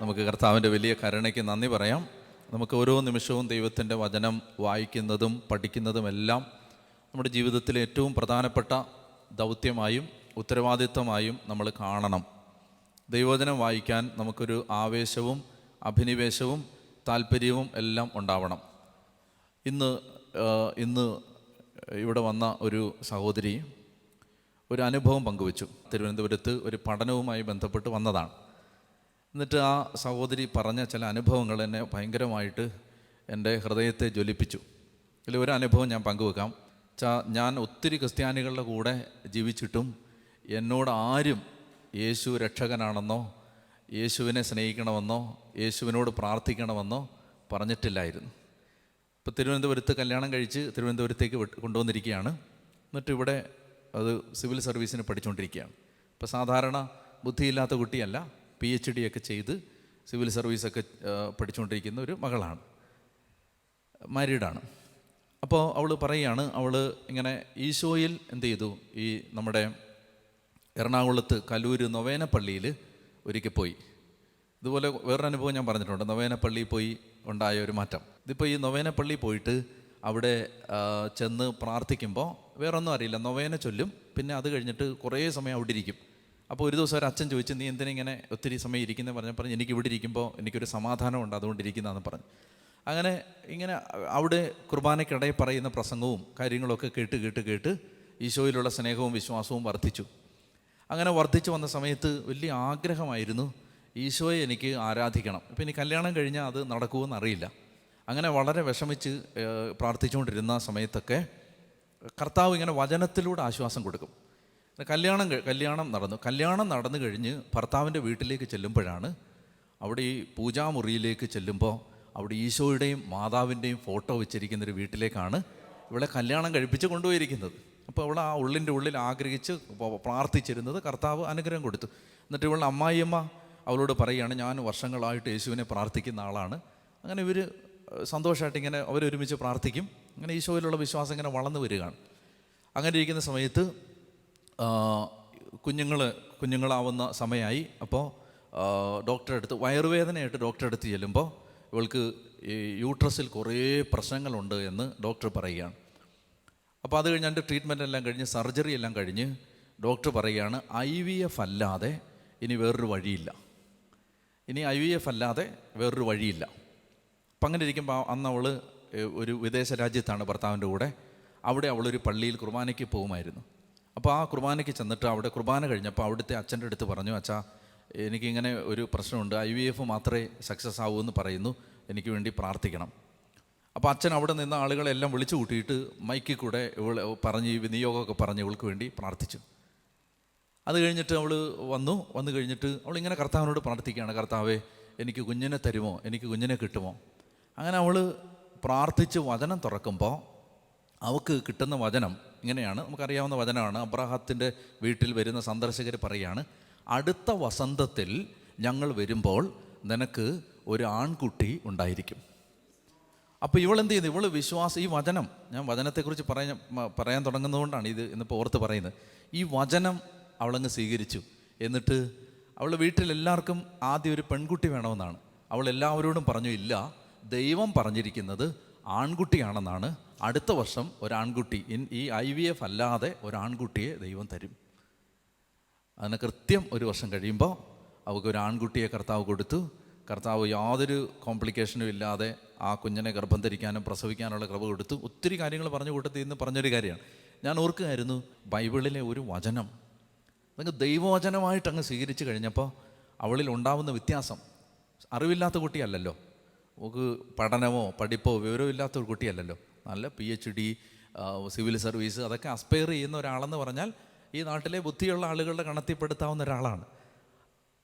നമുക്ക് കർത്താവിൻ്റെ വലിയ കരുണയ്ക്ക് നന്ദി പറയാം. നമുക്ക് ഓരോ നിമിഷവും ദൈവത്തിൻ്റെ വചനം വായിക്കുന്നതും പഠിക്കുന്നതുമെല്ലാം നമ്മുടെ ജീവിതത്തിലെ ഏറ്റവും പ്രധാനപ്പെട്ട ദൗത്യമായും ഉത്തരവാദിത്വമായും നമ്മൾ കാണണം. ദൈവവചനം വായിക്കാൻ നമുക്കൊരു ആവേശവും അഭിനിവേശവും താല്പര്യവും എല്ലാം ഉണ്ടാവണം. ഇന്ന് ഇവിടെ വന്ന ഒരു സഹോദരി ഒരു അനുഭവം പങ്കുവച്ചു. തിരുവനന്തപുരത്ത് ഒരു പഠനവുമായി ബന്ധപ്പെട്ട് വന്നതാണ്. എന്നിട്ട് ആ സഹോദരി പറഞ്ഞ ചില അനുഭവങ്ങൾ എന്നെ ഭയങ്കരമായിട്ട് എൻ്റെ ഹൃദയത്തെ ജ്വലിപ്പിച്ചു. ഇതിൽ ഒരു അനുഭവം ഞാൻ പങ്കുവെക്കാം. ഞാൻ ഒത്തിരി ക്രിസ്ത്യാനികളുടെ കൂടെ ജീവിച്ചിട്ടും എന്നോട് ആരും യേശു രക്ഷകനാണെന്നോ യേശുവിനെ സ്നേഹിക്കണമെന്നോ യേശുവിനോട് പ്രാർത്ഥിക്കണമെന്നോ പറഞ്ഞിട്ടില്ലായിരുന്നു. ഇപ്പോൾ തിരുവനന്തപുരത്ത് കല്യാണം കഴിച്ച് തിരുവനന്തപുരത്തേക്ക് കൊണ്ടുവന്നിരിക്കുകയാണ്. എന്നിട്ട് ഇവിടെ അത് സിവിൽ സർവീസിന് പഠിച്ചുകൊണ്ടിരിക്കുകയാണ്. ഇപ്പോൾ സാധാരണ ബുദ്ധിയില്ലാത്ത കുട്ടിയല്ല, PhD ഒക്കെ ചെയ്ത് സിവിൽ സർവീസൊക്കെ പഠിച്ചുകൊണ്ടിരിക്കുന്ന ഒരു മകളാണ്, മാരീഡാണ്. അപ്പോൾ അവൾ പറയുകയാണ്, അവൾ ഇങ്ങനെ ഈശോയിൽ എന്ത് ചെയ്തു, ഈ നമ്മുടെ എറണാകുളത്ത് കലൂര് നൊവേന പള്ളിയിൽ ഒരിക്കൽ പോയി. ഇതുപോലെ വേറൊരു അനുഭവം ഞാൻ പറഞ്ഞിട്ടുണ്ട്. നൊവേന പള്ളിയിൽ പോയി ഉണ്ടായ ഒരു മാറ്റം. ഇതിപ്പോൾ ഈ നൊവേന പള്ളിയിൽ പോയിട്ട് അവിടെ ചെന്ന് പ്രാർത്ഥിക്കുമ്പോൾ വേറൊന്നും അറിയില്ല, നൊവേന ചൊല്ലും, പിന്നെ അത് കഴിഞ്ഞിട്ട് കുറേ സമയം അവിടെ ഇരിക്കും. അപ്പോൾ ഒരു ദിവസം ഒരു അച്ഛൻ ചോദിച്ചു, നീ എന്തിനിങ്ങനെ ഒത്തിരി സമയം ഇരിക്കുന്നത് പറഞ്ഞു എനിക്ക് ഇവിടെ ഇരിക്കുമ്പോൾ എനിക്കൊരു സമാധാനമുണ്ട്, അതുകൊണ്ട് ഇരിക്കുന്നതെന്ന് പറഞ്ഞു. അങ്ങനെ ഇങ്ങനെ അവിടെ കുർബാനയ്ക്കിടയിൽ പറയുന്ന പ്രസംഗവും കാര്യങ്ങളൊക്കെ കേട്ട് ഈശോയിലുള്ള സ്നേഹവും വിശ്വാസവും വർദ്ധിച്ചു. അങ്ങനെ വർദ്ധിച്ചു വന്ന സമയത്ത് വലിയ ആഗ്രഹമായിരുന്നു, ഈശോയെ എനിക്ക് ആരാധിക്കണം. ഇപ്പം ഇനി കല്യാണം കഴിഞ്ഞാൽ അത് നടക്കുമെന്ന് അറിയില്ല. അങ്ങനെ വളരെ വിഷമിച്ച് പ്രാർത്ഥിച്ചുകൊണ്ടിരുന്ന സമയത്തൊക്കെ കർത്താവ് ഇങ്ങനെ വചനത്തിലൂടെ ആശ്വാസം കൊടുക്കും. കല്യാണം നടന്നു കഴിഞ്ഞ് ഭർത്താവിൻ്റെ വീട്ടിലേക്ക് ചെല്ലുമ്പോഴാണ്, അവിടെ ഈ പൂജാമുറിയിലേക്ക് ചെല്ലുമ്പോൾ അവിടെ ഈശോയുടെയും മാതാവിൻ്റെയും ഫോട്ടോ വെച്ചിരിക്കുന്നൊരു വീട്ടിലേക്കാണ് ഇവളെ കല്യാണം കഴിപ്പിച്ച് കൊണ്ടുപോയിരിക്കുന്നത്. അപ്പോൾ അവൾ ആ ഉള്ളിൽ ആഗ്രഹിച്ച് പ്രാർത്ഥിച്ചിരുന്നത് കർത്താവ് അനുഗ്രഹം കൊടുത്തു. എന്നിട്ട് ഇവളുടെ അമ്മായിയമ്മ അവളോട് പറയുകയാണ്, ഞാൻ വർഷങ്ങളായിട്ട് യേശുവിനെ പ്രാർത്ഥിക്കുന്ന ആളാണ്. അങ്ങനെ ഇവർ സന്തോഷമായിട്ട് ഇങ്ങനെ അവരൊരുമിച്ച് പ്രാർത്ഥിക്കും. അങ്ങനെ ഈശോയിലുള്ള വിശ്വാസം ഇങ്ങനെ വളർന്നു വരികയാണ്. അങ്ങനെ ഇരിക്കുന്ന സമയത്ത് കുഞ്ഞുങ്ങളാവുന്ന സമയമായി. അപ്പോൾ ഡോക്ടറെ അടുത്ത്, വയറുവേദനയായിട്ട് ഡോക്ടറെ അടുത്ത് ചെല്ലുമ്പോൾ ഇവൾക്ക് ഈ യൂട്രസിൽ കുറേ പ്രശ്നങ്ങളുണ്ട് എന്ന് ഡോക്ടർ പറയുകയാണ്. അപ്പോൾ അത് കഴിഞ്ഞ് എൻ്റെ ട്രീറ്റ്മെൻ്റ് എല്ലാം കഴിഞ്ഞ് സർജറി എല്ലാം കഴിഞ്ഞ് ഡോക്ടർ പറയുകയാണ്, IVF അല്ലാതെ ഇനി വേറൊരു വഴിയില്ല. അപ്പം അങ്ങനെ ഇരിക്കുമ്പോൾ അന്ന് അവൾ ഒരു വിദേശ രാജ്യത്താണ് ഭർത്താവിൻ്റെ കൂടെ. അവിടെ അവളൊരു പള്ളിയിൽ കുർബാനയ്ക്ക് പോകുമായിരുന്നു. അപ്പോൾ ആ കുർബാനയ്ക്ക് ചെന്നിട്ട് അവിടെ കുർബാന കഴിഞ്ഞപ്പോൾ അവിടുത്തെ അച്ഛൻ്റെ അടുത്ത് പറഞ്ഞു, അച്ഛാ എനിക്കിങ്ങനെ ഒരു പ്രശ്നമുണ്ട്, IVF മാത്രമേ സക്സസ് ആവൂ എന്ന് പറയുന്നു, എനിക്ക് വേണ്ടി പ്രാർത്ഥിക്കണം. അപ്പോൾ അച്ഛൻ അവിടെ നിന്ന് ആളുകളെല്ലാം വിളിച്ചു കൂട്ടിയിട്ട് മൈക്കിൽ കൂടെ പറഞ്ഞ് ഈ നിയോഗമൊക്കെ പറഞ്ഞ് ഇവൾക്ക് വേണ്ടി പ്രാർത്ഥിച്ചു. അത് കഴിഞ്ഞിട്ട് അവൾ വന്നു കഴിഞ്ഞിട്ട് അവളിങ്ങനെ കർത്താവിനോട് പ്രാർത്ഥിക്കുകയാണ്, കർത്താവേ എനിക്ക് കുഞ്ഞിനെ തരുമോ, എനിക്ക് കുഞ്ഞിനെ കിട്ടുമോ. അങ്ങനെ അവൾ പ്രാർത്ഥിച്ച് വചനം തുറക്കുമ്പോൾ അവൾക്ക് കിട്ടുന്ന വചനം ഇങ്ങനെയാണ്, നമുക്കറിയാവുന്ന വചനമാണ്. അബ്രാഹത്തിൻ്റെ വീട്ടിൽ വരുന്ന സന്ദർശകർ പറയുകയാണ്, അടുത്ത വസന്തത്തിൽ ഞങ്ങൾ വരുമ്പോൾ നിനക്ക് ഒരു ആൺകുട്ടി ഉണ്ടായിരിക്കും. അപ്പോൾ ഇവളെന്ത് ചെയ്യുന്നു, ഈ വചനം, ഞാൻ വചനത്തെക്കുറിച്ച് പറയാൻ തുടങ്ങുന്നതുകൊണ്ടാണ് ഇത് ഇന്നിപ്പോൾ ഓർത്ത് പറയുന്നത്. ഈ വചനം അവളങ്ങ് സ്വീകരിച്ചു. എന്നിട്ട് അവളുടെ വീട്ടിലെല്ലാവർക്കും ആദ്യം ഒരു പെൺകുട്ടി വേണമെന്നാണ്. അവൾ എല്ലാവരോടും പറഞ്ഞു, ഇല്ല, ദൈവം പറഞ്ഞിരിക്കുന്നത് ആൺകുട്ടിയാണെന്നാണ്. അടുത്ത വർഷം ഒരാൺകുട്ടി, ഈ IVF അല്ലാതെ ഒരാൺകുട്ടിയെ ദൈവം തരും. അതിന് കൃത്യം ഒരു വർഷം കഴിയുമ്പോൾ അവൾക്ക് ഒരു ആൺകുട്ടിയെ കർത്താവ് കൊടുത്തു. കർത്താവ് യാതൊരു കോംപ്ലിക്കേഷനും ഇല്ലാതെ ആ കുഞ്ഞിനെ ഗർഭം ധരിക്കാനും പ്രസവിക്കാനുള്ള കൃപ കൊടുത്തു. ഒത്തിരി കാര്യങ്ങൾ പറഞ്ഞു കൂട്ടത്തിൽ നിന്ന് പറഞ്ഞൊരു കാര്യമാണ്. ഞാൻ ഓർക്കുകയായിരുന്നു, ബൈബിളിലെ ഒരു വചനം നിങ്ങൾ ദൈവവചനമായിട്ട് അങ്ങ് സ്വീകരിച്ചു കഴിഞ്ഞപ്പോൾ അവളിൽ ഉണ്ടാവുന്ന വ്യത്യാസം. അറിവില്ലാത്ത കുട്ടിയല്ലല്ലോ, നമുക്ക് പഠനമോ പഠിപ്പോ വിവരമോ ഇല്ലാത്ത ഒരു കുട്ടിയല്ലല്ലോ. നല്ല PhD, സിവിൽ സർവീസ് അതൊക്കെ അസ്പയർ ചെയ്യുന്ന ഒരാളെന്ന് പറഞ്ഞാൽ ഈ നാട്ടിലെ ബുദ്ധിയുള്ള ആളുകളുടെ കണത്തിൽപ്പെടുത്താവുന്ന ഒരാളാണ്.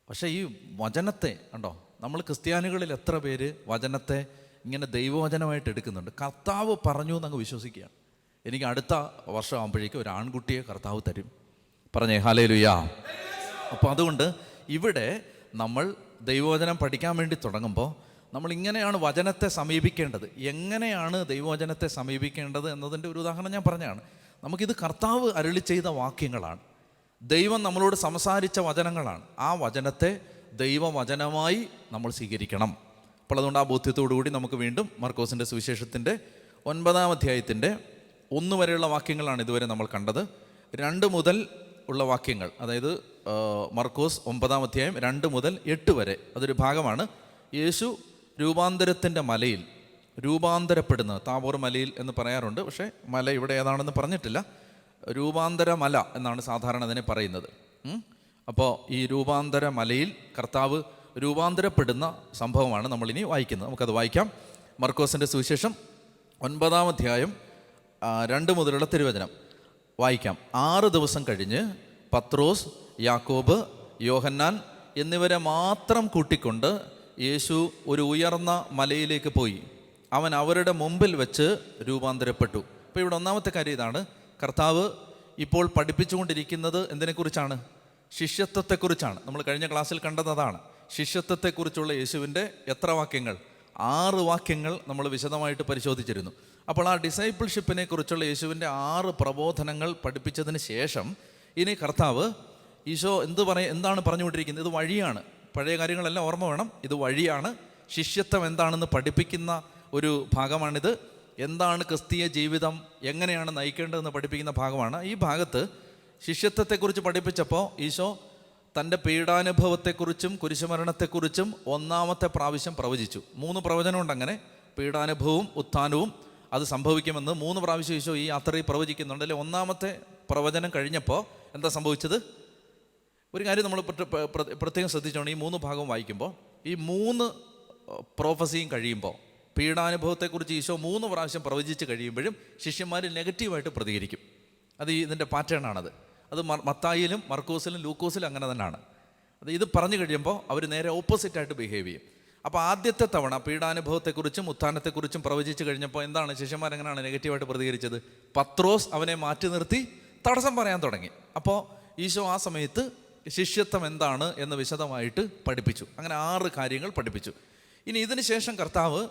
പക്ഷേ ഈ വചനത്തെ കണ്ടോ, നമ്മൾ ക്രിസ്ത്യാനികളിൽ എത്ര പേര് വചനത്തെ ഇങ്ങനെ ദൈവവചനമായിട്ട് എടുക്കുന്നുണ്ട്. കർത്താവ് പറഞ്ഞു എന്നങ്ങ് വിശ്വസിക്കുകയാണ്. എനിക്ക് അടുത്ത വർഷം ആകുമ്പോഴേക്കും ഒരു ആൺകുട്ടിയെ കർത്താവ് തരും. പറഞ്ഞേ ഹല്ലേലൂയ. അപ്പോൾ അതുകൊണ്ട് ഇവിടെ നമ്മൾ ദൈവവചനം പഠിക്കാൻ വേണ്ടി തുടങ്ങുമ്പോൾ നമ്മൾ ഇങ്ങനെയാണ് വചനത്തെ സമീപിക്കേണ്ടത്. എങ്ങനെയാണ് ദൈവവചനത്തെ സമീപിക്കേണ്ടത് എന്നതിൻ്റെ ഒരു ഉദാഹരണം ഞാൻ പറഞ്ഞതാണ്. നമുക്കിത് കർത്താവ് അരുളി ചെയ്ത വാക്യങ്ങളാണ്, ദൈവം നമ്മളോട് സംസാരിച്ച വചനങ്ങളാണ്. ആ വചനത്തെ ദൈവവചനമായി നമ്മൾ സ്വീകരിക്കണം. അപ്പോൾ അതുകൊണ്ട് ആ ബോധ്യത്തോടു കൂടി നമുക്ക് വീണ്ടും മർക്കോസിൻ്റെ സുവിശേഷത്തിൻ്റെ 9-ാം അധ്യായത്തിൻ്റെ 1 വരെയുള്ള വാക്യങ്ങളാണ് ഇതുവരെ നമ്മൾ കണ്ടത്. 2 മുതൽ ഉള്ള വാക്യങ്ങൾ, അതായത് മർക്കോസ് 9-ാം അധ്യായം 2 മുതൽ 8 വരെ, അതൊരു ഭാഗമാണ്. യേശു രൂപാന്തരത്തിൻ്റെ മലയിൽ രൂപാന്തരപ്പെടുന്നത്, താബോർ മലയിൽ എന്ന് പറയാറുണ്ട്, പക്ഷേ മല ഇവിടെ ഏതാണെന്ന് പറഞ്ഞിട്ടില്ല. രൂപാന്തര മല എന്നാണ് സാധാരണ അതിനെ പറയുന്നത്. അപ്പോൾ ഈ രൂപാന്തര മലയിൽ കർത്താവ് രൂപാന്തരപ്പെടുന്ന സംഭവമാണ് നമ്മളിനി വായിക്കുന്നത്. നമുക്കത് വായിക്കാം. മർക്കോസിൻ്റെ സുവിശേഷം 9-ാം അധ്യായം 2 മുതലുള്ള തിരുവചനം വായിക്കാം. 6 ദിവസം കഴിഞ്ഞ് പത്രോസ്, യാക്കോബ്, യോഹന്നാൻ എന്നിവരെ മാത്രം കൂട്ടിക്കൊണ്ട് യേശു ഒരു ഉയർന്ന മലയിലേക്ക് പോയി. അവൻ അവരുടെ മുമ്പിൽ വെച്ച് രൂപാന്തരപ്പെട്ടു. അപ്പോൾ ഇവിടെ ഒന്നാമത്തെ കാര്യം ഇതാണ്. കർത്താവ് ഇപ്പോൾ പഠിപ്പിച്ചുകൊണ്ടിരിക്കുന്നത് എന്തിനെക്കുറിച്ചാണ്? ശിഷ്യത്വത്തെക്കുറിച്ചാണ്. നമ്മൾ കഴിഞ്ഞ ക്ലാസ്സിൽ കണ്ടത് അതാണ്. ശിഷ്യത്വത്തെക്കുറിച്ചുള്ള യേശുവിൻ്റെ എത്ര വാക്യങ്ങൾ? 6 വാക്യങ്ങൾ നമ്മൾ വിശദമായിട്ട് പരിശോധിച്ചിരുന്നു. അപ്പോൾ ആ ഡിസൈപ്പിൾഷിപ്പിനെ കുറിച്ചുള്ള യേശുവിൻ്റെ 6 പ്രബോധനങ്ങൾ പഠിപ്പിച്ചതിന് ശേഷം ഇനി കർത്താവ് ഈശോ എന്താണ് പറഞ്ഞുകൊണ്ടിരിക്കുന്നത്? ഇത് വഴിയാണ്. പഴയ കാര്യങ്ങളെല്ലാം ഓർമ്മ വേണം. ഇത് വഴിയാണ്. ശിഷ്യത്വം എന്താണെന്ന് പഠിപ്പിക്കുന്ന ഒരു ഭാഗമാണിത്. എന്താണ് ക്രിസ്തീയ ജീവിതം, എങ്ങനെയാണ് നയിക്കേണ്ടതെന്ന് പഠിപ്പിക്കുന്ന ഭാഗമാണ്. ഈ ഭാഗത്ത് ശിഷ്യത്വത്തെക്കുറിച്ച് പഠിപ്പിച്ചപ്പോൾ ഈശോ തൻ്റെ പീഡാനുഭവത്തെക്കുറിച്ചും കുരിശുമരണത്തെക്കുറിച്ചും 1-ാമത്തെ പ്രാവശ്യം പ്രവചിച്ചു. 3 പ്രവചനമുണ്ട് അങ്ങനെ. പീഡാനുഭവവും ഉത്ഥാനവും അത് സംഭവിക്കുമെന്ന് 3 പ്രാവശ്യം ഈശോ ഈ യാത്രയിൽ പ്രവചിക്കുന്നുണ്ട്. അല്ലെ, 1-ാമത്തെ പ്രവചനം കഴിഞ്ഞപ്പോൾ എന്താ സംഭവിച്ചത്? ഒരു കാര്യം നമ്മൾ പ്രത്യേകം ശ്രദ്ധിച്ചോണം. ഈ 3 ഭാഗം വായിക്കുമ്പോൾ ഈ 3 പ്രോഫസിയും കഴിയുമ്പോൾ, പീഡാനുഭവത്തെക്കുറിച്ച് ഈശോ 3 പ്രാവശ്യം പ്രവചിച്ച് കഴിയുമ്പോഴും ശിഷ്യന്മാർ നെഗറ്റീവായിട്ട് പ്രതികരിക്കും. അത് ഇതിൻ്റെ പാറ്റേണാണത്. അത് മത്തായിലും മർക്കോസിലും ലൂക്കോസിലും അങ്ങനെ തന്നെയാണ്. ഇത് പറഞ്ഞു കഴിയുമ്പോൾ അവർ നേരെ ഓപ്പോസിറ്റായിട്ട് ബിഹേവ് ചെയ്യും. അപ്പോൾ ആദ്യത്തെ തവണ പീഡാനുഭവത്തെക്കുറിച്ചും ഉത്ഥാനത്തെക്കുറിച്ചും പ്രവചിച്ച് കഴിഞ്ഞപ്പോൾ എന്താണ് ശിഷ്യന്മാരെങ്ങനെയാണ് നെഗറ്റീവായിട്ട് പ്രതികരിച്ചത്? പത്രോസ് അവനെ മാറ്റി നിർത്തി തടസ്സം പറയാൻ തുടങ്ങി. അപ്പോൾ ഈശോ ആ സമയത്ത് ശിഷ്യത്വം എന്താണ് എന്ന് വിശദമായിട്ട് പഠിപ്പിച്ചു. അങ്ങനെ 6 കാര്യങ്ങൾ പഠിപ്പിച്ചു. ഇനി ഇതിന് ശേഷം കർത്താവ്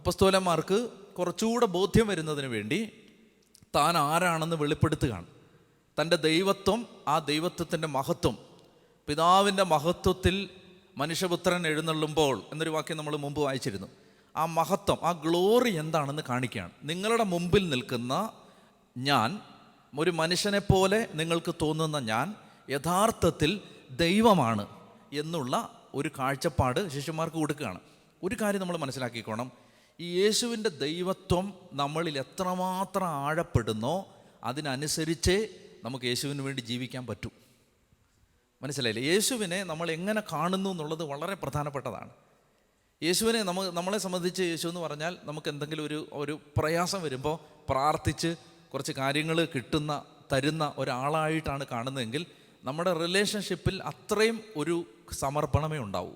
അപ്പസ്തോലന്മാർക്ക് കുറച്ചുകൂടെ ബോധ്യം വരുന്നതിന് വേണ്ടി താൻ ആരാണെന്ന് വെളിപ്പെടുത്തുകയാണ്. തൻ്റെ ദൈവത്വം, ആ ദൈവത്വത്തിൻ്റെ മഹത്വം, പിതാവിൻ്റെ മഹത്വത്തിൽ മനുഷ്യപുത്രൻ എഴുന്നള്ളുമ്പോൾ എന്നൊരു വാക്യം നമ്മൾ മുമ്പ് വായിച്ചിരുന്നു. ആ മഹത്വം, ആ ഗ്ലോറി എന്താണെന്ന് കാണിക്കുകയാണ്. നിങ്ങളുടെ മുമ്പിൽ നിൽക്കുന്ന ഞാൻ, ഒരു മനുഷ്യനെ പോലെ നിങ്ങൾക്ക് തോന്നുന്ന ഞാൻ യഥാർത്ഥത്തിൽ ദൈവമാണ് എന്നുള്ള ഒരു കാഴ്ചപ്പാട് ശിഷ്യന്മാർക്ക് കൊടുക്കുകയാണ്. ഒരു കാര്യം നമ്മൾ മനസ്സിലാക്കിക്കോണം. ഈ യേശുവിൻ്റെ ദൈവത്വം നമ്മളിൽ എത്രമാത്രം ആഴപ്പെടുന്നോ അതിനനുസരിച്ചേ നമുക്ക് യേശുവിന് വേണ്ടി ജീവിക്കാൻ പറ്റും. മനസ്സിലായില്ലേ? യേശുവിനെ നമ്മൾ എങ്ങനെ കാണുന്നു എന്നുള്ളത് വളരെ പ്രധാനപ്പെട്ടതാണ്. യേശുവിനെ നമ്മളെ സംബന്ധിച്ച് യേശു എന്ന് പറഞ്ഞാൽ നമുക്ക് എന്തെങ്കിലും ഒരു പ്രയാസം വരുമ്പോൾ പ്രാർത്ഥിച്ച് കുറച്ച് കാര്യങ്ങൾ തരുന്ന ഒരാളായിട്ടാണ് കാണുന്നതെങ്കിൽ നമ്മുടെ റിലേഷൻഷിപ്പിൽ അത്രയും ഒരു സമർപ്പണമേ ഉണ്ടാവൂ.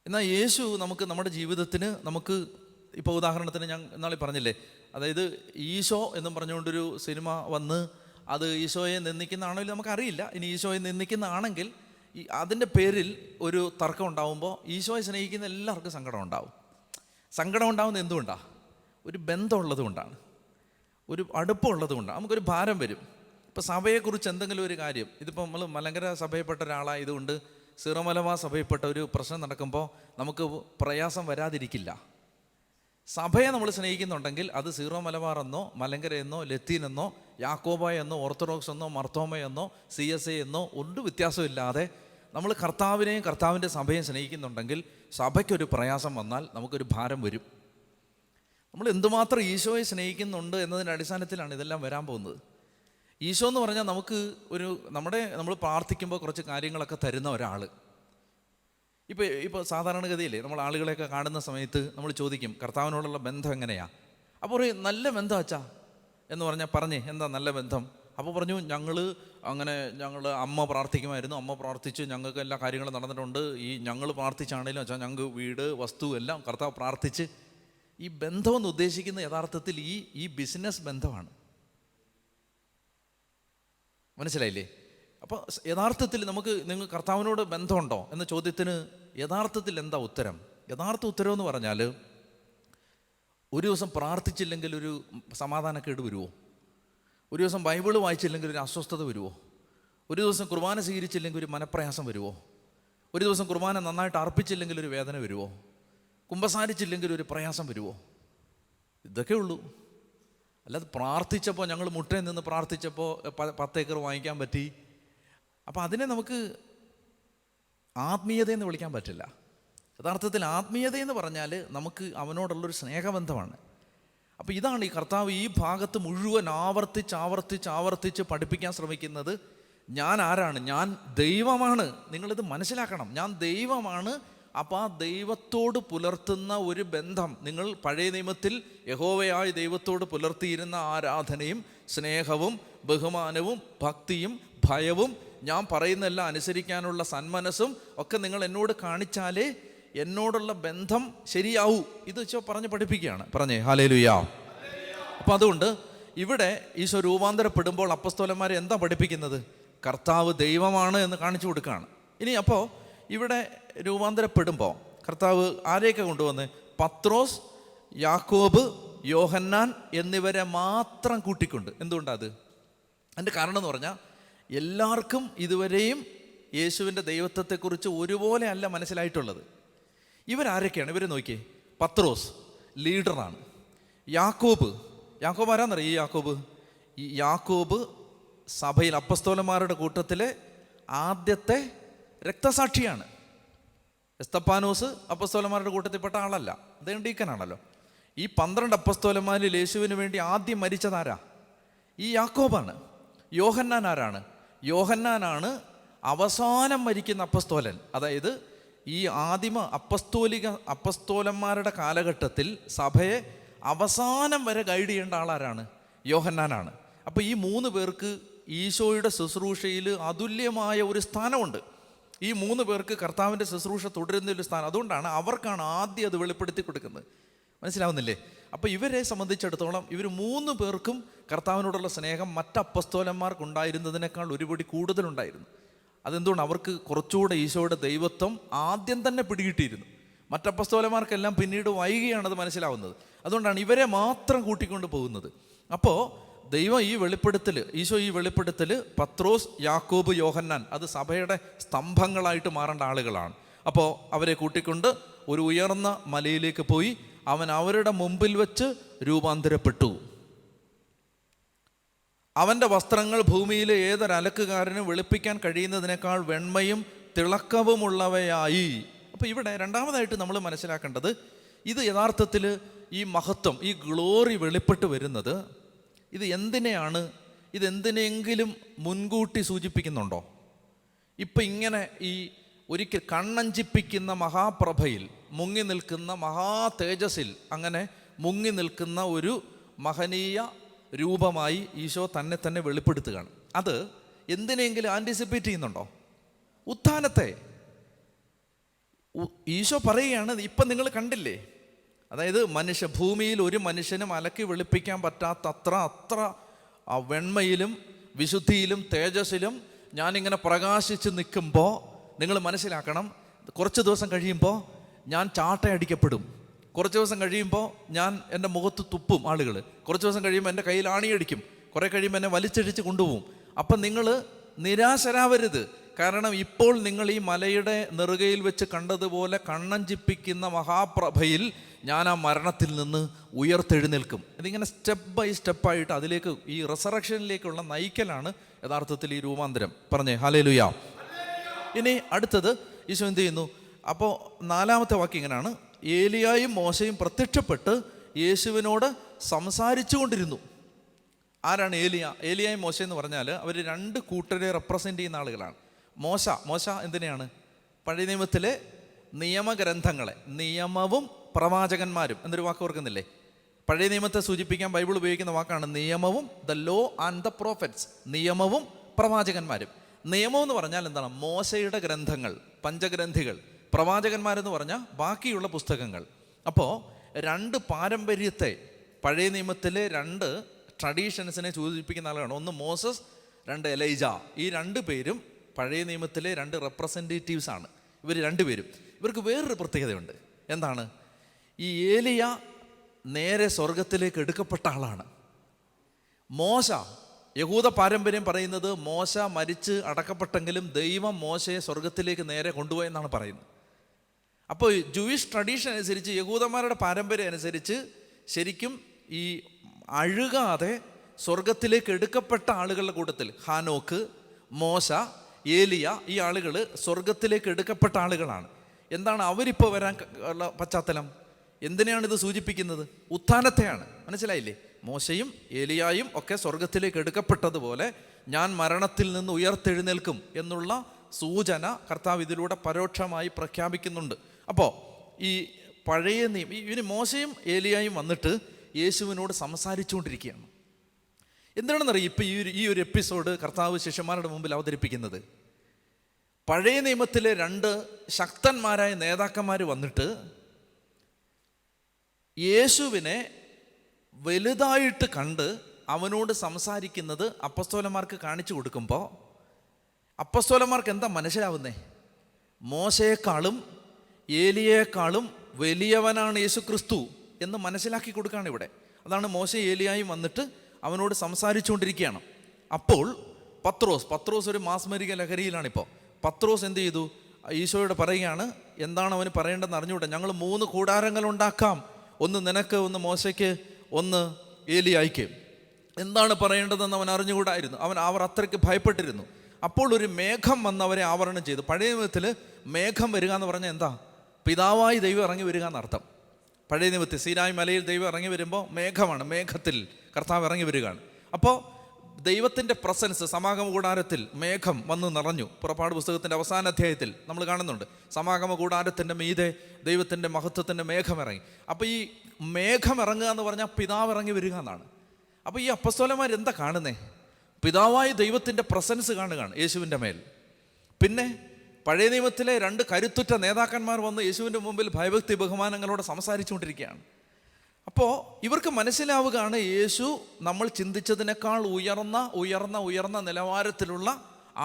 എന്നാൽ യേശു നമ്മുടെ ജീവിതത്തിന് ഇപ്പോൾ ഉദാഹരണത്തിന് ഞാൻ ഇന്നാളെ പറഞ്ഞില്ലേ, അതായത് ഈശോ എന്നും പറഞ്ഞുകൊണ്ടൊരു സിനിമ വന്ന് അത് ഈശോയെ നിന്ദിക്കുന്നതാണോ നമുക്കറിയില്ല. ഇനി ഈശോയെ നിന്ദിക്കുന്നതാണെങ്കിൽ അതിൻ്റെ പേരിൽ ഒരു തർക്കം ഉണ്ടാവുമ്പോൾ ഈശോയെ സ്നേഹിക്കുന്ന എല്ലാവർക്കും സങ്കടം ഉണ്ടാവും. സങ്കടം ഉണ്ടാവുന്നത് എന്തുകൊണ്ടാണ്? ഒരു ബന്ധമുള്ളത് കൊണ്ടാണ്, ഒരു അടുപ്പമുള്ളത് കൊണ്ടാണ്. നമുക്കൊരു ഭാരം വരും. ഇപ്പോൾ സഭയെക്കുറിച്ച് എന്തെങ്കിലും ഒരു കാര്യം, ഇതിപ്പോൾ നമ്മൾ മലങ്കര സഭയിൽപ്പെട്ട ഒരാളായതുകൊണ്ട് സീറോ മലബാർ സഭയിൽപ്പെട്ട ഒരു പ്രശ്നം നടക്കുമ്പോൾ നമുക്ക് പ്രയാസം വരാതിരിക്കില്ല. സഭയെ നമ്മൾ സ്നേഹിക്കുന്നുണ്ടെങ്കിൽ അത് സീറോ മലബാർ എന്നോ മലങ്കരയെന്നോ ലത്തീനെന്നോ യാക്കോബായെന്നോ ഓർത്തഡോക്സ് എന്നോ മർത്തോമയെന്നോ CSA എന്നോ ഒന്നും വ്യത്യാസമില്ലാതെ നമ്മൾ കർത്താവിനെയും കർത്താവിൻ്റെ സഭയെയും സ്നേഹിക്കുന്നുണ്ടെങ്കിൽ സഭയ്ക്കൊരു പ്രയാസം വന്നാൽ നമുക്കൊരു ഭാരം വരും. നമ്മൾ എന്തുമാത്രം ഈശോയെ സ്നേഹിക്കുന്നുണ്ട് എന്നതിൻ്റെ അടിസ്ഥാനത്തിലാണ് ഇതെല്ലാം വരാൻ പോകുന്നത്. ഈശോ എന്ന് പറഞ്ഞാൽ നമുക്ക് നമ്മൾ പ്രാർത്ഥിക്കുമ്പോൾ കുറച്ച് കാര്യങ്ങളൊക്കെ തരുന്ന ഒരാൾ. ഇപ്പോൾ സാധാരണഗതിയില്ലേ നമ്മൾ ആളുകളെയൊക്കെ കാണുന്ന സമയത്ത് നമ്മൾ ചോദിക്കും കർത്താവിനോടുള്ള ബന്ധം എങ്ങനെയാണ്? അപ്പോൾ ഒരു നല്ല ബന്ധം അച്ഛാ എന്ന് പറഞ്ഞേ എന്താ നല്ല ബന്ധം? അപ്പോൾ പറഞ്ഞു ഞങ്ങൾ അമ്മ പ്രാർത്ഥിക്കുമായിരുന്നു, അമ്മ പ്രാർത്ഥിച്ച് ഞങ്ങൾക്ക് എല്ലാ കാര്യങ്ങളും നടന്നിട്ടുണ്ട്. ഞങ്ങൾ പ്രാർത്ഥിച്ചാണേലും അച്ഛാ ഞങ്ങൾക്ക് വീട് വസ്തു എല്ലാം കർത്താവ് പ്രാർത്ഥിച്ച്. ഈ ബന്ധമെന്ന് ഉദ്ദേശിക്കുന്ന യഥാർത്ഥത്തിൽ ഈ ബിസിനസ് ബന്ധമാണ്. മനസ്സിലായില്ലേ? അപ്പോൾ യഥാർത്ഥത്തിൽ നിങ്ങൾ കർത്താവിനോട് ബന്ധമുണ്ടോ എന്ന ചോദ്യത്തിന് യഥാർത്ഥത്തിൽ എന്താ ഉത്തരം? യഥാർത്ഥ ഉത്തരം എന്ന് പറഞ്ഞാൽ ഒരു ദിവസം പ്രാർത്ഥിച്ചില്ലെങ്കിൽ ഒരു സമാധാനക്കേട് വരുമോ? ഒരു ദിവസം ബൈബിള് വായിച്ചില്ലെങ്കിൽ ഒരു അസ്വസ്ഥത വരുമോ? ഒരു ദിവസം കുർബാന സ്വീകരിച്ചില്ലെങ്കിൽ ഒരു മനപ്രയാസം വരുമോ? ഒരു ദിവസം കുർബാന നന്നായിട്ട് അർപ്പിച്ചില്ലെങ്കിൽ ഒരു വേദന വരുമോ? കുമ്പസാരിച്ചില്ലെങ്കിൽ ഒരു പ്രയാസം വരുമോ? ഇതൊക്കെ ഉള്ളൂ. അല്ലാതെ പ്രാർത്ഥിച്ചപ്പോൾ, ഞങ്ങൾ മുട്ടയിൽ നിന്ന് പ്രാർത്ഥിച്ചപ്പോൾ 10 ഏക്കർ വാങ്ങിക്കാൻ പറ്റി, അപ്പം അതിനെ നമുക്ക് ആത്മീയതയെന്ന് വിളിക്കാൻ പറ്റില്ല. യഥാർത്ഥത്തിൽ ആത്മീയതയെന്ന് പറഞ്ഞാൽ നമുക്ക് അവനോടുള്ളൊരു സ്നേഹബന്ധമാണ്. അപ്പോൾ ഇതാണ് ഈ കർത്താവ് ഈ ഭാഗത്ത് മുഴുവൻ ആവർത്തിച്ച് പഠിപ്പിക്കാൻ ശ്രമിക്കുന്നത്. ഞാൻ ആരാണ്? ഞാൻ ദൈവമാണ്. നിങ്ങളിത് മനസ്സിലാക്കണം. ഞാൻ ദൈവമാണ്. അപ്പോൾ ആ ദൈവത്തോട് പുലർത്തുന്ന ഒരു ബന്ധം, നിങ്ങൾ പഴയ നിയമത്തിൽ യഹോവയായ ദൈവത്തോട് പുലർത്തിയിരുന്ന ആരാധനയും സ്നേഹവും ബഹുമാനവും ഭക്തിയും ഭയവും ഞാൻ പറയുന്നതെല്ലാം അനുസരിക്കാനുള്ള സന്മനസ്സും ഒക്കെ നിങ്ങൾ എന്നോട് കാണിച്ചാലേ എന്നോടുള്ള ബന്ധം ശരിയാവൂ. ഇത് വെച്ചോ പറഞ്ഞ് പഠിപ്പിക്കുകയാണ്. പറഞ്ഞേ ഹല്ലേലൂയ. അപ്പം അതുകൊണ്ട് ഇവിടെ ഈശോ രൂപാന്തരപ്പെടുമ്പോൾ അപ്പസ്തോലന്മാരെ എന്താ പഠിപ്പിക്കുന്നത്? കർത്താവ് ദൈവമാണ് എന്ന് കാണിച്ചു കൊടുക്കുകയാണ്. ഇനി അപ്പോൾ ഇവിടെ രൂപാന്തരപ്പെടുമ്പോൾ കർത്താവ് ആരെയൊക്കെ കൊണ്ടുവന്ന്? പത്രോസ്, യാക്കോബ്, യോഹന്നാൻ എന്നിവരെ മാത്രം കൂട്ടിക്കൊണ്ട്. എന്തുകൊണ്ടത്? അതിൻ്റെ കാരണം എന്ന് പറഞ്ഞാൽ എല്ലാവർക്കും ഇതുവരെയും യേശുവിൻ്റെ ദൈവത്വത്തെക്കുറിച്ച് ഒരുപോലെ അല്ല മനസ്സിലായിട്ടുള്ളത്. ഇവരാരൊക്കെയാണ്? ഇവരെ നോക്കിയേ. പത്രോസ് ലീഡറാണ്. യാക്കോബ് ആരാന്നറിയാം? ഈ യാക്കോബ് സഭയിൽ അപ്പസ്തോലന്മാരുടെ കൂട്ടത്തിലെ ആദ്യത്തെ രക്തസാക്ഷിയാണ്. എസ്തപ്പാനോസ് അപ്പസ്തോലന്മാരുടെ കൂട്ടത്തിൽപ്പെട്ട ആളല്ല, അദ്ദേഹം ഡീക്കനാണല്ലോ. ഈ 12 അപ്പസ്തോലന്മാരിൽ യേശുവിന് വേണ്ടി ആദ്യം മരിച്ചതാരാ? ഈ യാക്കോബാണ്. യോഹന്നാൻ ആരാണ്? യോഹന്നാനാണ് അവസാനം മരിക്കുന്ന അപ്പസ്തോലൻ. അതായത് ഈ ആദിമ അപ്പസ്തോലന്മാരുടെ കാലഘട്ടത്തിൽ സഭയെ അവസാനം വരെ ഗൈഡ് ചെയ്യേണ്ട ആളാരാണ്? യോഹന്നാനാണ്. അപ്പോൾ ഈ 3 പേർക്ക് ഈശോയുടെ ശുശ്രൂഷയിൽ അതുല്യമായ ഒരു സ്ഥാനമുണ്ട്. ഈ 3 പേർക്ക് കർത്താവിൻ്റെ ശുശ്രൂഷ തുടരുന്നൊരു സ്ഥാനം. അതുകൊണ്ടാണ് അവർക്കാണ് ആദ്യം അത് വെളിപ്പെടുത്തി കൊടുക്കുന്നത്. മനസ്സിലാവുന്നില്ലേ? അപ്പോൾ ഇവരെ സംബന്ധിച്ചിടത്തോളം ഇവർ 3 പേർക്കും കർത്താവിനോടുള്ള സ്നേഹം മറ്റ് അപ്പസ്തോലന്മാർക്കുണ്ടായിരുന്നതിനേക്കാൾ ഒരുപടി കൂടുതലുണ്ടായിരുന്നു. അതെന്തുകൊണ്ട്? അവർക്ക് കുറച്ചുകൂടെ ഈശോയുടെ ദൈവത്വം ആദ്യം തന്നെ പിടികിട്ടിയിരുന്നു. മറ്റപ്പസ്തോലന്മാർക്കെല്ലാം പിന്നീട് വൈകിയാണത് മനസ്സിലാവുന്നത്. അതുകൊണ്ടാണ് ഇവരെ മാത്രം കൂട്ടിക്കൊണ്ട് പോകുന്നത്. അപ്പോൾ ദൈവം ഈശോ ഈ വെളിപ്പെടുത്തൽ പത്രോസ്, യാക്കോബ്, യോഹന്നാൻ അത് സഭയുടെ സ്തംഭങ്ങളായിട്ട് മാറേണ്ട ആളുകളാണ്. അപ്പോൾ അവരെ കൂട്ടിക്കൊണ്ട് ഒരു ഉയർന്ന മലയിലേക്ക് പോയി അവൻ അവരുടെ മുമ്പിൽ വെച്ച് രൂപാന്തരപ്പെട്ടു. അവൻ്റെ വസ്ത്രങ്ങൾ ഭൂമിയിലെ ഏതൊരലക്കുകാരനും വെളുപ്പിക്കാൻ കഴിയുന്നതിനേക്കാൾ വെണ്മയും തിളക്കവുമുള്ളവയായി. അപ്പോൾ ഇവിടെ രണ്ടാമതായിട്ട് നമ്മൾ മനസ്സിലാക്കേണ്ടത്, ഇത് യഥാർത്ഥത്തിൽ ഈ മഹത്വം, ഈ ഗ്ലോറി വെളിപ്പെട്ട് വരുന്നത് ഇത് എന്തിനെയാണ്? ഇതെന്തിനെങ്കിലും മുൻകൂട്ടി സൂചിപ്പിക്കുന്നുണ്ടോ? ഇപ്പം ഇങ്ങനെ ഈ ഒരിക്കൽ കണ്ണഞ്ചിപ്പിക്കുന്ന മഹാപ്രഭയിൽ മുങ്ങി നിൽക്കുന്ന മഹാ തേജസ്സിൽ അങ്ങനെ മുങ്ങി നിൽക്കുന്ന ഒരു മഹനീയ രൂപമായി ഈശോ തന്നെ വെളിപ്പെടുത്തുകയാണ്. അത് എന്തിനെങ്കിലും ആൻറ്റിസിപ്പേറ്റ് ചെയ്യുന്നുണ്ടോ? ഉത്ഥാനത്തെ. ഈശോ പറയുകയാണ്, ഇപ്പം നിങ്ങൾ കണ്ടില്ലേ, അതായത് ഭൂമിയിൽ ഒരു മനുഷ്യനും അലക്കി വെളുപ്പിക്കാൻ പറ്റാത്ത അത്ര വെണ്മയിലും വിശുദ്ധിയിലും തേജസ്സിലും ഞാനിങ്ങനെ പ്രകാശിച്ച് നിൽക്കുമ്പോൾ നിങ്ങൾ മനസ്സിലാക്കണം, കുറച്ച് ദിവസം കഴിയുമ്പോൾ ഞാൻ ചാട്ടയടിക്കപ്പെടും. കുറച്ച് ദിവസം കഴിയുമ്പോൾ ഞാൻ എൻ്റെ മുഖത്ത് തുപ്പും ആളുകൾ. കുറച്ച് ദിവസം കഴിയുമ്പോൾ എൻ്റെ കയ്യിൽ ആണിയടിക്കും. കുറേ കഴിയുമ്പോൾ എന്നെ വലിച്ചടിച്ച് കൊണ്ടുപോകും. അപ്പം നിങ്ങൾ നിരാശരാവരുത്. കാരണം ഇപ്പോൾ നിങ്ങൾ ഈ മലയുടെ നെറുകയിൽ വെച്ച് കണ്ടതുപോലെ കണ്ണഞ്ചിപ്പിക്കുന്ന മഹാപ്രഭയിൽ ഞാൻ ആ മരണത്തിൽ നിന്ന് ഉയർത്തെഴുന്നേൽക്കും. ഇതിങ്ങനെ സ്റ്റെപ്പ് ബൈ സ്റ്റെപ്പായിട്ട് അതിലേക്ക് ഈ റിസറക്ഷനിലേക്കുള്ള നയിക്കലാണ് യഥാർത്ഥത്തിൽ ഈ രൂപാന്തരം. പറഞ്ഞേ ഹല്ലേലൂയ. ഇനി അടുത്തത് ഈശോ എന്ത് ചെയ്യുന്നു? അപ്പോൾ 4-ാമത്തെ വാക്യം ഇങ്ങനെയാണ്: ഏലിയായും മോശയും പ്രത്യക്ഷപ്പെട്ട് യേശുവിനോട് സംസാരിച്ചു കൊണ്ടിരുന്നു. ആരാണ് ഏലിയായും മോശ എന്ന് പറഞ്ഞാൽ അവർ 2 കൂട്ടരെ റെപ്രസെൻ്റ് ചെയ്യുന്ന ആളുകളാണ്. മോശ എന്തിനെയാണ്? പഴയ നിയമത്തിലെ നിയമഗ്രന്ഥങ്ങളെ, നിയമവും പ്രവാചകന്മാരും എന്നൊരു വാക്ക് ഓർക്കുന്നില്ലേ? പഴയ നിയമത്തെ സൂചിപ്പിക്കാൻ ബൈബിൾ ഉപയോഗിക്കുന്ന വാക്കാണ് നിയമവും, the law and the prophets. നിയമവും പ്രവാചകന്മാരും. നിയമം എന്ന് പറഞ്ഞാൽ എന്താണ്? മോശയുടെ ഗ്രന്ഥങ്ങൾ, പഞ്ചഗ്രന്ഥികൾ. പ്രവാചകന്മാരെന്ന് പറഞ്ഞാൽ ബാക്കിയുള്ള പുസ്തകങ്ങൾ. അപ്പോൾ 2 പാരമ്പര്യത്തെ, പഴയ നിയമത്തിലെ 2 ട്രഡീഷൻസിനെ സൂചിപ്പിക്കുന്ന ആളുകളാണ്. ഒന്ന് മോസസ്, 2 എലൈജ. ഈ 2 പേരും പഴയ നിയമത്തിലെ 2 റെപ്രസെൻറ്റേറ്റീവ്സ് ആണ്. ഇവർ 2 പേരും. ഇവർക്ക് വേറൊരു പ്രത്യേകതയുണ്ട്. എന്താണ്? ഈ ഏലിയ നേരെ സ്വർഗത്തിലേക്ക് എടുക്കപ്പെട്ട ആളാണ്. മോശ യഹൂദ പാരമ്പര്യം പറയുന്നത് മോശ മരിച്ച് അടക്കപ്പെട്ടെങ്കിലും ദൈവം മോശയെ സ്വർഗത്തിലേക്ക് നേരെ കൊണ്ടുപോയെന്നാണ് പറയുന്നത്. അപ്പോൾ ജൂയിഷ് ട്രഡീഷൻ അനുസരിച്ച്, യഹൂദന്മാരുടെ പാരമ്പര്യം അനുസരിച്ച് ശരിക്കും ഈ അഴുകാതെ സ്വർഗത്തിലേക്ക് എടുക്കപ്പെട്ട ആളുകളുടെ കൂട്ടത്തിൽ ഹാനോക്ക്, മോശ, ഏലിയ, ഈ ആളുകൾ സ്വർഗത്തിലേക്ക് എടുക്കപ്പെട്ട ആളുകളാണ്. എന്താണ് അവരിപ്പോൾ വരാൻ ഉള്ള പശ്ചാത്തലം? എന്തിനെയാണ് ഇത് സൂചിപ്പിക്കുന്നത്? ഉത്ഥാനത്തെയാണ്. മനസ്സിലായില്ലേ? മോശയും ഏലിയായും ഒക്കെ സ്വർഗത്തിലേക്ക് എടുക്കപ്പെട്ടതുപോലെ ഞാൻ മരണത്തിൽ നിന്ന് ഉയർത്തെഴുന്നേൽക്കും എന്നുള്ള സൂചന കർത്താവ് ഇതിലൂടെ പരോക്ഷമായി പ്രഖ്യാപിക്കുന്നുണ്ട്. അപ്പോൾ ഈ പഴയ ഇവന് മോശയും ഏലിയായും വന്നിട്ട് യേശുവിനോട് സംസാരിച്ചുകൊണ്ടിരിക്കുകയാണ്. എന്താണെന്നറിയാം ഇപ്പം ഈ ഒരു എപ്പിസോഡ് കർത്താവ് ശിഷ്യന്മാരുടെ മുമ്പിൽ അവതരിപ്പിക്കുന്നത്? പഴയ നിയമത്തിലെ 2 ശക്തന്മാരായ നേതാക്കന്മാർ വന്നിട്ട് യേശുവിനെ വലുതായിട്ട് കണ്ട് അവനോട് സംസാരിക്കുന്നത് അപ്പസ്തോലന്മാർക്ക് കാണിച്ചു കൊടുക്കുമ്പോൾ അപ്പസ്തോലന്മാർക്ക് എന്താ മനസ്സിലാവുന്നേ? മോശയെക്കാളും ഏലിയേക്കാളും വലിയവനാണ് യേശു ക്രിസ്തു എന്ന് മനസ്സിലാക്കി കൊടുക്കുകയാണ് ഇവിടെ. അതാണ് മോശ ഏലിയായും വന്നിട്ട് അവനോട് സംസാരിച്ചുകൊണ്ടിരിക്കുകയാണ്. അപ്പോൾ പത്രോസ് ഒരു മാസ്മരിക ലഹരിയിലാണിപ്പോൾ. പത്രോസ് എന്ത് ചെയ്തു? ഈശോയോട് പറയുകയാണ്, എന്താണ് അവന് പറയേണ്ടതെന്ന് അറിഞ്ഞുകൂടെ? ഞങ്ങൾ 3 കൂടാരങ്ങൾ ഉണ്ടാക്കാം, ഒന്ന് നിനക്ക്, ഒന്ന് മോശയ്ക്ക്, ഒന്ന് ഏലിയായിക്ക്. എന്താണ് പറയേണ്ടതെന്ന് അവൻ അറിഞ്ഞുകൂടായിരുന്നു. അവർ അത്രയ്ക്ക് ഭയപ്പെട്ടിരുന്നു. അപ്പോൾ ഒരു മേഘം വന്നവരെ ആവരണം ചെയ്തു. പഴയ നിയമത്തിൽ മേഘം വരിക എന്ന് പറഞ്ഞാൽ എന്താ? പിതാവായി ദൈവം ഇറങ്ങി വരിക എന്നർത്ഥം. പഴയ നിയമത്തിൽ സീനായി മലയിൽ ദൈവം ഇറങ്ങി വരുമ്പോൾ മേഘമാണ്, മേഘത്തിൽ കർത്താവ് ഇറങ്ങി വരികയാണ്. അപ്പോൾ ദൈവത്തിൻ്റെ പ്രസൻസ് സമാഗമ കൂടാരത്തിൽ മേഘം വന്ന് നിറഞ്ഞു. പുറപ്പാട് പുസ്തകത്തിൻ്റെ അവസാന അധ്യായത്തിൽ നമ്മൾ കാണുന്നുണ്ട്, സമാഗമ കൂടാരത്തിൻ്റെ മീതെ ദൈവത്തിൻ്റെ മഹത്വത്തിൻ്റെ മേഘം ഇറങ്ങി. അപ്പോൾ ഈ മേഘം ഇറങ്ങുക എന്ന് പറഞ്ഞാൽ പിതാവ് ഇറങ്ങി വരിക എന്നാണ്. അപ്പോൾ ഈ അപ്പസ്തോലന്മാർ എന്താ കാണുന്നേ? പിതാവായ ദൈവത്തിൻ്റെ പ്രസൻസ് കാണുകയാണ് യേശുവിൻ്റെ മേൽ. പിന്നെ പഴയ നിയമത്തിലെ 2 കരുത്തുറ്റ നേതാക്കന്മാർ വന്ന് യേശുവിൻ്റെ മുമ്പിൽ ഭയഭക്തി ബഹുമാനങ്ങളോടെ സംസാരിച്ചുകൊണ്ടിരിക്കുകയാണ്. അപ്പോൾ ഇവർക്ക് മനസ്സിലാവുകയാണ് യേശു നമ്മൾ ചിന്തിച്ചതിനേക്കാൾ ഉയർന്ന നിലവാരത്തിലുള്ള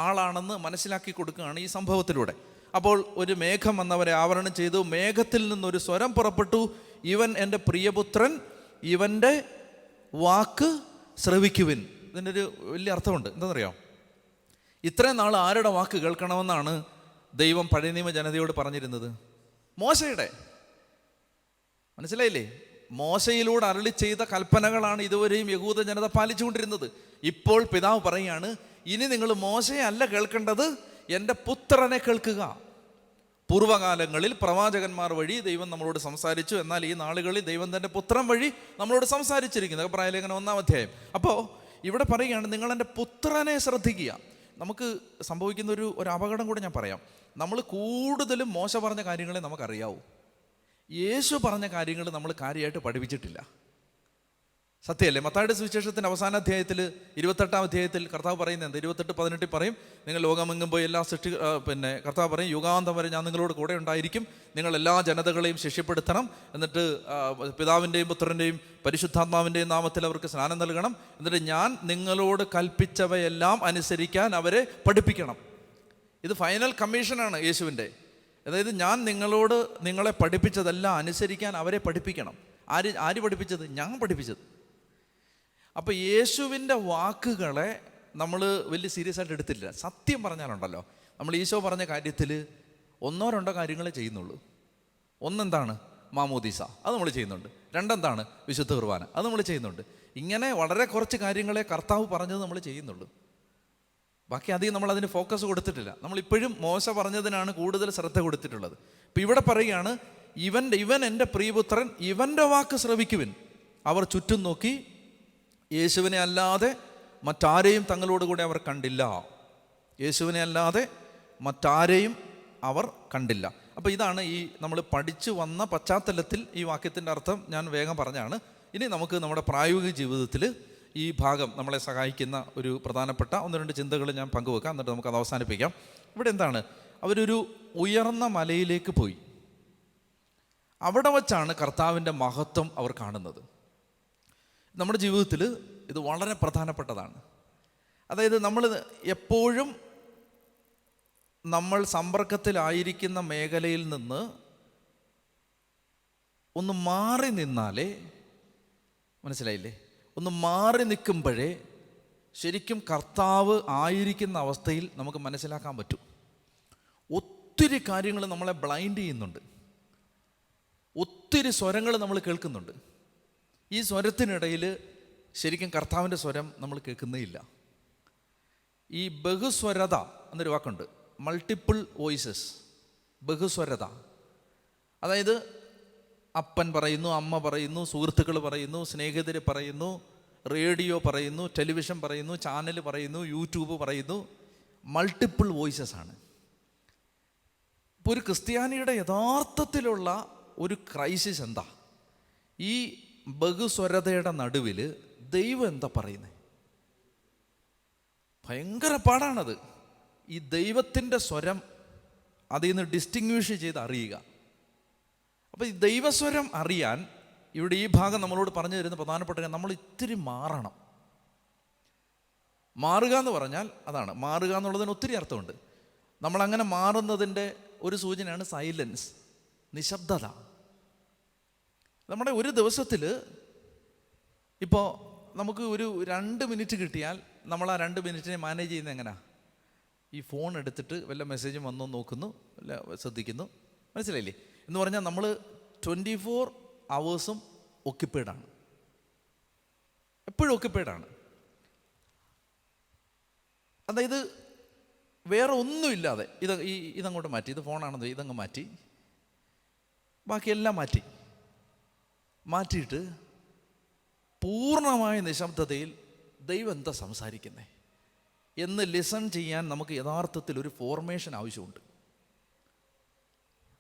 ആളാണെന്ന് മനസ്സിലാക്കി കൊടുക്കുകയാണ് ഈ സംഭവത്തിലൂടെ. അപ്പോൾ ഒരു മേഘം വന്നവരെ ആവരണം ചെയ്തു. മേഘത്തിൽ നിന്നൊരു സ്വരം പുറപ്പെട്ടു, ഇവൻ എൻ്റെ പ്രിയപുത്രൻ, ഇവൻ്റെ വാക്ക് ശ്രവിക്കുവിൻ. ഇതിൻ്റെ ഒരു വലിയ അർത്ഥമുണ്ട്. എന്താണെന്നറിയാം? ഇത്രയും നാൾ ആരുടെ വാക്ക് കേൾക്കണമെന്നാണ് ദൈവം പഴയ നിയമ ജനതയോട് പറഞ്ഞിരുന്നത്? മോശയുടെ. മനസ്സിലായില്ലേ? മോശയിലൂടെ അരുളി ചെയ്ത കൽപ്പനകളാണ് ഇതുവരെയും യഹൂദ ജനത പാലിച്ചുകൊണ്ടിരുന്നത്. ഇപ്പോൾ പിതാവ് പറയുകയാണ്, ഇനി നിങ്ങൾ മോശയെ അല്ല കേൾക്കേണ്ടത്, എൻ്റെ പുത്രനെ കേൾക്കുക. പൂർവ്വകാലങ്ങളിൽ പ്രവാചകന്മാർ വഴി ദൈവം നമ്മളോട് സംസാരിച്ചു, എന്നാൽ ഈ നാളുകളിൽ ദൈവം തൻ്റെ പുത്രൻ വഴി നമ്മളോട് സംസാരിച്ചിരിക്കുന്നത്. എബ്രായലേഖനം 1-ാം അധ്യായം. അപ്പോൾ ഇവിടെ പറയുകയാണ്, നിങ്ങൾ എൻ്റെ പുത്രനെ ശ്രദ്ധിക്കുക. നമുക്ക് സംഭവിക്കുന്ന ഒരു അപകടം കൂടെ ഞാൻ പറയാം. നമ്മൾ കൂടുതലും മോശ പറഞ്ഞ കാര്യങ്ങളെ നമുക്കറിയാവൂ. യേശു പറഞ്ഞ കാര്യങ്ങൾ നമ്മൾ കാര്യമായിട്ട് പഠിപ്പിച്ചിട്ടില്ല. സത്യമല്ലേ? മത്തായിയുടെ സുവിശേഷത്തിൻ്റെ അവസാന അധ്യായത്തിൽ 28-ാം അധ്യായത്തിൽ കർത്താവ് പറയുന്നത് എന്താ? 28:18 പറയും, നിങ്ങൾ ലോകമെങ്ങും പോയി എല്ലാ കർത്താവ് പറയും, യുഗാന്തം വരെ ഞാൻ നിങ്ങളോട് കൂടെ ഉണ്ടായിരിക്കും, നിങ്ങൾ എല്ലാ ജനതകളെയും ശിഷ്യപ്പെടുത്തണം, എന്നിട്ട് പിതാവിൻ്റെയും പുത്രൻ്റെയും പരിശുദ്ധാത്മാവിൻ്റെയും നാമത്തിൽ അവർക്ക് സ്നാനം നൽകണം, എന്നിട്ട് ഞാൻ നിങ്ങളോട് കൽപ്പിച്ചവയെല്ലാം അനുസരിക്കാൻ അവരെ പഠിപ്പിക്കണം. ഇത് ഫൈനൽ കമ്മീഷനാണ് യേശുവിൻ്റെ. അതായത് ഞാൻ നിങ്ങളെ പഠിപ്പിച്ചതെല്ലാം അനുസരിക്കാൻ അവരെ പഠിപ്പിക്കണം. ആര് പഠിപ്പിച്ചത്? ഞാൻ പഠിപ്പിച്ചത്. അപ്പോൾ യേശുവിൻ്റെ വാക്കുകളെ നമ്മൾ വലിയ സീരിയസ് ആയിട്ട് എടുത്തില്ല. സത്യം പറഞ്ഞാലുണ്ടല്ലോ, നമ്മൾ ഈശോ പറഞ്ഞ കാര്യത്തിൽ 1-2 കാര്യങ്ങളെ ചെയ്യുന്നുള്ളൂ. ഒന്നെന്താണ്? മാമോദീസ, അത് നമ്മൾ ചെയ്യുന്നുണ്ട്. 2 എന്താണ്? വിശുദ്ധ കുർബാന, അത് നമ്മൾ ചെയ്യുന്നുണ്ട്. ഇങ്ങനെ വളരെ കുറച്ച് കാര്യങ്ങളെ കർത്താവ് പറഞ്ഞത് നമ്മൾ ചെയ്യുന്നുള്ളൂ. ബാക്കി അധികം നമ്മൾ അതിന് ഫോക്കസ് കൊടുത്തിട്ടില്ല. നമ്മളിപ്പോഴും മോശ പറഞ്ഞതിനാണ് കൂടുതൽ ശ്രദ്ധ കൊടുത്തിട്ടുള്ളത്. ഇപ്പം ഇവിടെ പറയുകയാണ്, ഇവൻ എൻ്റെ പ്രിയപുത്രൻ, ഇവൻ്റെ വാക്ക് ശ്രവിക്കുവിൻ. അവർ ചുറ്റും നോക്കി, യേശുവിനെ അല്ലാതെ മറ്റാരെയും തങ്ങളോട് കൂടെ അവർ കണ്ടില്ല. യേശുവിനെ അല്ലാതെ മറ്റാരെയും അവർ കണ്ടില്ല. അപ്പോൾ ഇതാണ് ഈ നമ്മൾ പഠിച്ചു വന്ന പശ്ചാത്തലത്തിൽ ഈ വാക്യത്തിൻ്റെ അർത്ഥം ഞാൻ വേഗം പറഞ്ഞാണ്. ഇനി നമുക്ക് നമ്മുടെ പ്രായോഗിക ജീവിതത്തിൽ ഈ ഭാഗം നമ്മളെ സഹായിക്കുന്ന ഒരു പ്രധാനപ്പെട്ട 1-2 ചിന്തകൾ ഞാൻ പങ്കുവെക്കാം, എന്നിട്ട് നമുക്കത് അവസാനിപ്പിക്കാം. ഇവിടെ എന്താണ്? അവരൊരു ഉയർന്ന മലയിലേക്ക് പോയി. അവിടെ വച്ചാണ് കർത്താവിൻ്റെ മഹത്വം അവർ കാണുന്നത്. നമ്മുടെ ജീവിതത്തിൽ ഇത് വളരെ പ്രധാനപ്പെട്ടതാണ്. അതായത് നമ്മൾ എപ്പോഴും നമ്മൾ സമ്പർക്കത്തിലായിരിക്കുന്ന മേഖലയിൽ നിന്ന് ഒന്ന് മാറി നിന്നാലേ, മനസ്സിലായില്ലേ? ഒന്ന് മാറി നിൽക്കുമ്പോഴേ ശരിക്കും കർത്താവ് ആയിരിക്കുന്ന അവസ്ഥയിൽ നമുക്ക് മനസ്സിലാക്കാൻ പറ്റും. ഒത്തിരി കാര്യങ്ങൾ നമ്മളെ ബ്ലൈൻഡ് ചെയ്യുന്നുണ്ട്. ഒത്തിരി സ്വരങ്ങൾ നമ്മൾ കേൾക്കുന്നുണ്ട്. ഈ സ്വരത്തിനിടയിൽ ശരിക്കും കർത്താവിൻ്റെ സ്വരം നമ്മൾ കേൾക്കുന്നേ ഇല്ല. ഈ ബഹുസ്വരത എന്നൊരു വാക്കുണ്ട്, മൾട്ടിപ്പിൾ വോയിസസ്. ബഹുസ്വരത, അതായത് അപ്പൻ പറയുന്നു, അമ്മ പറയുന്നു, സുഹൃത്തുക്കൾ പറയുന്നു, സ്നേഹിതർ പറയുന്നു, റേഡിയോ പറയുന്നു, ടെലിവിഷൻ പറയുന്നു, ചാനൽ പറയുന്നു, യൂട്യൂബ് പറയുന്നു. മൾട്ടിപ്പിൾ വോയിസസ് ആണ്. ഇപ്പോൾ ഒരു ക്രിസ്ത്യാനിയുടെ യഥാർത്ഥത്തിലുള്ള ഒരു ക്രൈസിസ് എന്താ? ഈ ബഹുസ്വരതയുടെ നടുവിൽ ദൈവം എന്താ പറയുന്നത്? ഭയങ്കര പാടാണത്. ഈ ദൈവത്തിൻ്റെ സ്വരം അതിൽ നിന്ന് ഡിസ്റ്റിങ്വിഷ് ചെയ്ത് അറിയുക. അപ്പോൾ ഈ ദൈവസ്വരം അറിയാൻ ഇവിടെ ഈ ഭാഗം നമ്മളോട് പറഞ്ഞു തരുന്ന പ്രധാനപ്പെട്ട നമ്മൾ ഇത്തിരി മാറണം. മാറുക എന്ന് പറഞ്ഞാൽ അതാണ്. മാറുക എന്നുള്ളതിന് ഒത്തിരി അർത്ഥമുണ്ട്. നമ്മളങ്ങനെ മാറുന്നതിൻ്റെ ഒരു സൂചനയാണ് സൈലൻസ്, നിശബ്ദത. നമ്മുടെ ഒരു ദിവസത്തിൽ ഇപ്പോൾ നമുക്ക് ഒരു 2 മിനിറ്റ് കിട്ടിയാൽ നമ്മൾ ആ 2 മിനിറ്റിനെ മാനേജ് ചെയ്യുന്നത് എങ്ങനെയാ? ഈ ഫോൺ എടുത്തിട്ട് വല്ല മെസ്സേജും വന്നോ നോക്കുന്നു, വല്ല ശ്രദ്ധിക്കുന്നു. മനസ്സിലായില്ലേ? എന്ന് പറഞ്ഞാൽ നമ്മൾ 24 hours ഒക്യുപ്പൈഡാണ്, എപ്പോഴും ഒക്യുപ്പൈഡാണ്. അതായത് വേറെ ഒന്നുമില്ലാതെ ഇതങ്ങോട്ട് മാറ്റി, ഇത് ഫോണാണെന്ന് ഇതങ്ങ് മാറ്റി, ബാക്കിയെല്ലാം മാറ്റിയിട്ട് പൂർണ്ണമായ നിശബ്ദതയിൽ ദൈവം എന്താ സംസാരിക്കുന്നത് എന്ന് ലിസൺ ചെയ്യാൻ നമുക്ക് യഥാർത്ഥത്തിൽ ഒരു ഫോർമേഷൻ ആവശ്യമുണ്ട്.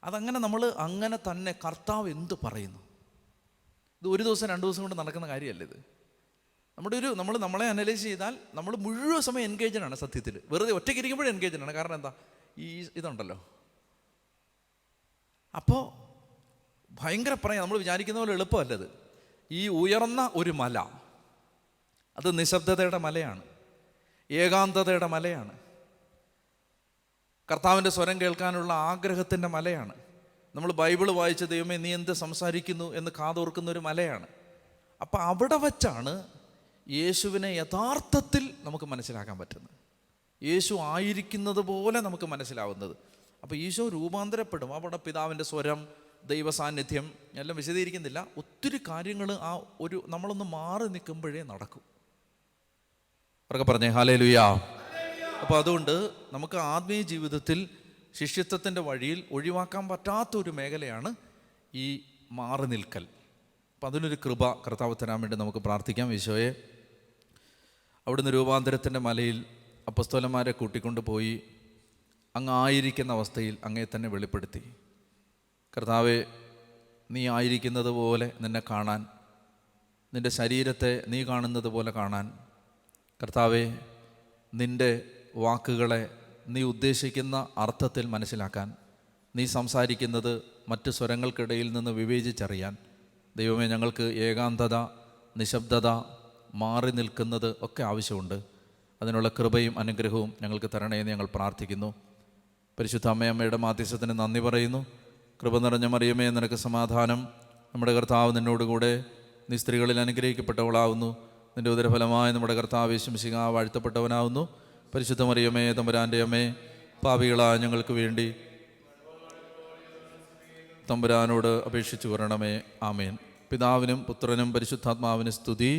അതങ്ങനെ നമ്മൾ അങ്ങനെ തന്നെ കർത്താവ് എന്ത് പറയുന്നു, ഇത് ഒരു ദിവസം 2 ദിവസം കൊണ്ട് നടക്കുന്ന കാര്യമല്ല. ഇത് നമ്മളെ അനലൈസ് ചെയ്താൽ നമ്മൾ മുഴുവൻ സമയം എൻഗേജഡാണ്. സത്യത്തിൽ വെറുതെ ഒറ്റയ്ക്ക് ഇരിക്കുമ്പോഴും എൻഗേജഡാണ്. കാരണം എന്താ? ഇതുണ്ടല്ലോ. അപ്പോൾ ഭയങ്കര പറയാം, നമ്മൾ വിചാരിക്കുന്ന പോലെ എളുപ്പമല്ലത്. ഈ ഉയർന്ന ഒരു മല, അത് നിശബ്ദതയുടെ മലയാണ്, ഏകാന്തതയുടെ മലയാണ്, കർത്താവിൻ്റെ സ്വരം കേൾക്കാനുള്ള ആഗ്രഹത്തിൻ്റെ മലയാണ്. നമ്മൾ ബൈബിൾ വായിച്ച ദൈവമേ നീ എന്ത് സംസാരിക്കുന്നു എന്ന് കാതോർക്കുന്ന ഒരു മലയാണ്. അപ്പം അവിടെ വച്ചാണ് യേശുവിനെ യഥാർത്ഥത്തിൽ നമുക്ക് മനസ്സിലാക്കാൻ പറ്റുന്നത്, യേശു ആയിരിക്കുന്നത് പോലെ നമുക്ക് മനസ്സിലാവുന്നത്. അപ്പോൾ ഈശോ രൂപാന്തരപ്പെടും. അവിടെ പിതാവിൻ്റെ സ്വരം, ദൈവ സാന്നിധ്യം, എല്ലാം വിശദീകരിക്കുന്നില്ല. ഒത്തിരി കാര്യങ്ങൾ നമ്മളൊന്ന് മാറി നിൽക്കുമ്പോഴേ നടക്കും. അവർക്ക് പറഞ്ഞേ ഹല്ലേലൂയാ. അപ്പോൾ അതുകൊണ്ട് നമുക്ക് ആത്മീയ ജീവിതത്തിൽ ശിഷ്യത്വത്തിൻ്റെ വഴിയിൽ ഒഴിവാക്കാൻ പറ്റാത്തൊരു മേഖലയാണ് ഈ മാറി നിൽക്കൽ. അപ്പം അതിനൊരു കൃപ കർത്താവ് തരാൻ വേണ്ടി നമുക്ക് പ്രാർത്ഥിക്കാം. ഈശോയെ, അവിടുന്ന് രൂപാന്തരത്തിൻ്റെ മലയിൽ അപ്പസ്തോലന്മാരെ കൂട്ടിക്കൊണ്ട് പോയി അങ്ങ് ആയിരിക്കുന്ന അവസ്ഥയിൽ അങ്ങേ തന്നെ വെളിപ്പെടുത്തി. കർത്താവെ, നീ ആയിരിക്കുന്നത് പോലെ നിന്നെ കാണാൻ, നിൻ്റെ ശരീരത്തെ നീ കാണുന്നത് പോലെ കാണാൻ, കർത്താവെ നിൻ്റെ വാക്കുകളെ നീ ഉദ്ദേശിക്കുന്ന അർത്ഥത്തിൽ മനസ്സിലാക്കാൻ, നീ സംസാരിക്കുന്നത് മറ്റ് സ്വരങ്ങൾക്കിടയിൽ നിന്ന് വിവേചിച്ചറിയാൻ, ദൈവമേ ഞങ്ങൾക്ക് ഏകാന്തത, നിശബ്ദത, മാറി നിൽക്കുന്നത് ഒക്കെ ആവശ്യമുണ്ട്. അതിനുള്ള കൃപയും അനുഗ്രഹവും ഞങ്ങൾക്ക് തരണേന്ന് ഞങ്ങൾ പ്രാർത്ഥിക്കുന്നു. പരിശുദ്ധ അമ്മയുടെ മാധ്യസ്ഥത്തിന് നന്ദി പറയുന്നു. കൃപ നിറഞ്ഞ മറിയമേ, നിനക്ക് സമാധാനം. നമ്മുടെ കർത്താവ് നിന്നോടുകൂടെ, നീ സ്ത്രീകളിൽ അനുഗ്രഹിക്കപ്പെട്ടവളാവുന്നു. നിൻ്റെ ഉദരഫലമായ നമ്മുടെ കർത്താവ് യേശു മിശിഹാ വാഴ്ത്തപ്പെട്ടവനാവുന്നു. പരിശുദ്ധ മറിയമേ, തമ്പുരാൻ്റെ അമ്മേ, പാപികളായ ഞങ്ങൾക്ക് വേണ്ടി തമ്പുരാനോട് അപേക്ഷിച്ചു വരണമേ. ആമേൻ. പിതാവിനും പുത്രനും പരിശുദ്ധാത്മാവിനും സ്തുതി.